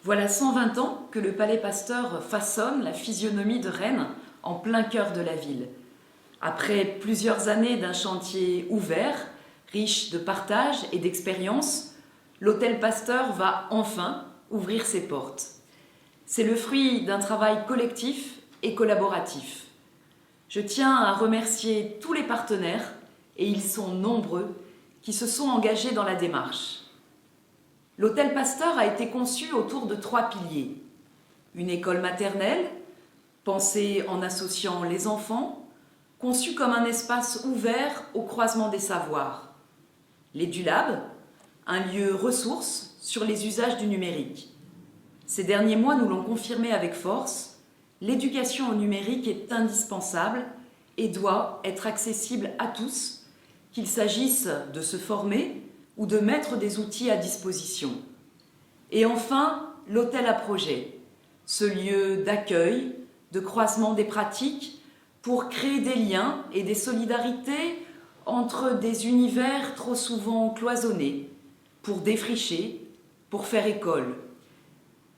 Voilà 120 ans que le Palais Pasteur façonne la physionomie de Rennes en plein cœur de la ville. Après plusieurs années d'un chantier ouvert, riche de partage et d'expérience, l'Hôtel Pasteur va enfin ouvrir ses portes. C'est le fruit d'un travail collectif et collaboratif. Je tiens à remercier tous les partenaires, et ils sont nombreux, qui se sont engagés dans la démarche. L'Hôtel Pasteur a été conçu autour de 3 piliers. Une école maternelle, pensée en associant les enfants, conçue comme un espace ouvert au croisement des savoirs. L'EduLab, un lieu ressource sur les usages du numérique. Ces derniers mois nous l'ont confirmé avec force, l'éducation au numérique est indispensable et doit être accessible à tous, qu'il s'agisse de se former ou de mettre des outils à disposition. Et enfin, l'hôtel à projet, ce lieu d'accueil, de croisement des pratiques pour créer des liens et des solidarités entre des univers trop souvent cloisonnés, pour défricher, pour faire école.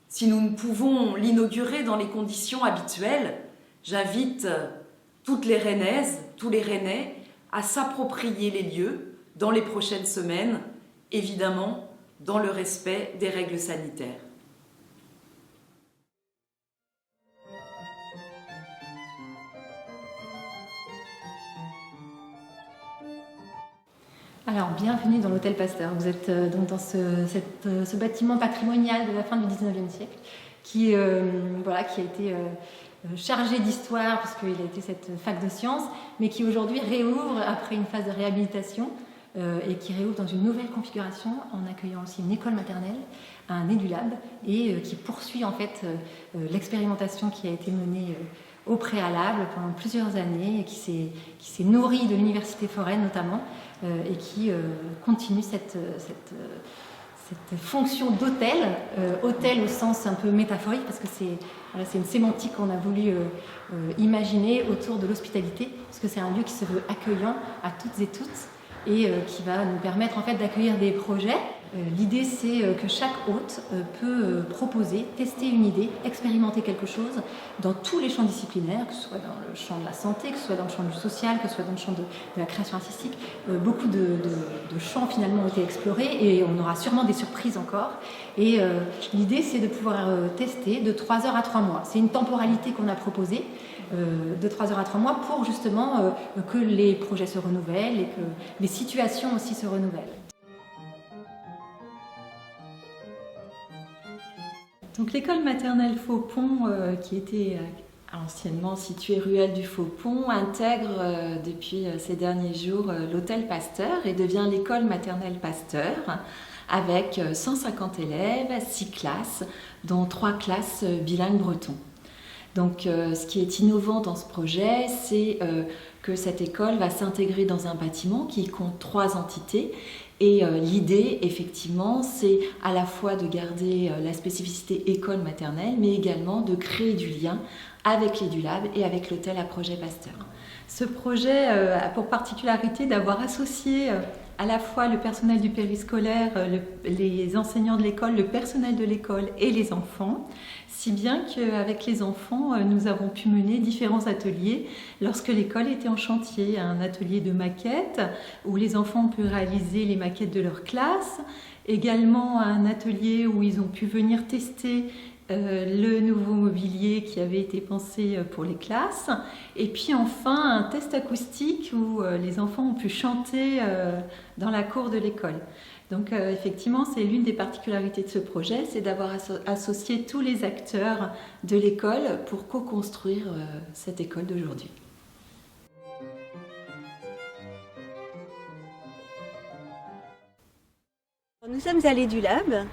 Si nous ne pouvons l'inaugurer dans les conditions habituelles, j'invite toutes les Rennaises, tous les Rennais à s'approprier les lieux dans les prochaines semaines, évidemment dans le respect des règles sanitaires. Alors, bienvenue dans l'Hôtel Pasteur. Vous êtes donc dans ce bâtiment patrimonial de la fin du 19e siècle qui a été chargé d'histoire puisqu'il a été cette fac de sciences, mais qui aujourd'hui réouvre après une phase de réhabilitation et qui réouvre dans une nouvelle configuration en accueillant aussi une école maternelle, un EduLab et qui poursuit en fait l'expérimentation qui a été menée au préalable pendant plusieurs années et qui s'est nourrie de l'université foraine notamment et qui continue cette fonction d'hôtel, hôtel au sens un peu métaphorique parce que c'est une sémantique qu'on a voulu imaginer autour de l'hospitalité parce que c'est un lieu qui se veut accueillant à toutes et tous et qui va nous permettre en fait d'accueillir des projets. L'idée c'est que chaque hôte peut proposer, tester une idée, expérimenter quelque chose dans tous les champs disciplinaires, que ce soit dans le champ de la santé, que ce soit dans le champ du social, que ce soit dans le champ de la création artistique. Beaucoup de champs finalement ont été explorés et on aura sûrement des surprises encore. Et l'idée c'est de pouvoir tester de 3 heures à 3 mois. C'est une temporalité qu'on a proposée. De 3 heures à 3 mois pour justement que les projets se renouvellent et que les situations aussi se renouvellent. Donc l'école maternelle Faux-Pont, qui était anciennement située ruelle du Faux-Pont, intègre depuis ces derniers jours l'Hôtel Pasteur et devient l'école maternelle Pasteur avec 150 élèves, 6 classes, dont 3 classes bilingues bretons. Donc ce qui est innovant dans ce projet, c'est que cette école va s'intégrer dans un bâtiment qui compte 3 entités. Et l'idée, effectivement, c'est à la fois de garder la spécificité école maternelle, mais également de créer du lien avec l'EduLab et avec l'hôtel à projet Pasteur. Ce projet a pour particularité d'avoir associé à la fois le personnel du périscolaire, les enseignants de l'école, le personnel de l'école et les enfants, si bien qu'avec les enfants, nous avons pu mener différents ateliers lorsque l'école était en chantier. Un atelier de maquettes où les enfants ont pu réaliser les maquettes de leur classe, également un atelier où ils ont pu venir tester le nouveau mobilier qui avait été pensé pour les classes, et puis enfin un test acoustique où les enfants ont pu chanter dans la cour de l'école. Donc effectivement, c'est l'une des particularités de ce projet, c'est d'avoir associé tous les acteurs de l'école pour co-construire cette école d'aujourd'hui. Nous sommes à l'EduLab.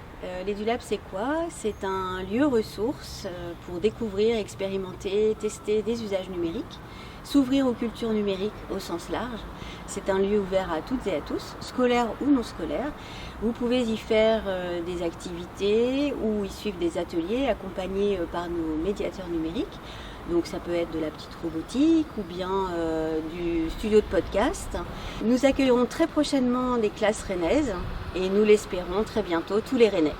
L'EduLab, c'est quoi? C'est un lieu ressource pour découvrir, expérimenter, tester des usages numériques, s'ouvrir aux cultures numériques au sens large. C'est un lieu ouvert à toutes et à tous, scolaires ou non scolaires. Vous pouvez y faire des activités ou y suivre des ateliers accompagnés par nos médiateurs numériques. Donc ça peut être de la petite robotique ou bien du studio de podcast. Nous accueillerons très prochainement des classes rennaises et nous l'espérons très bientôt tous les Rennais.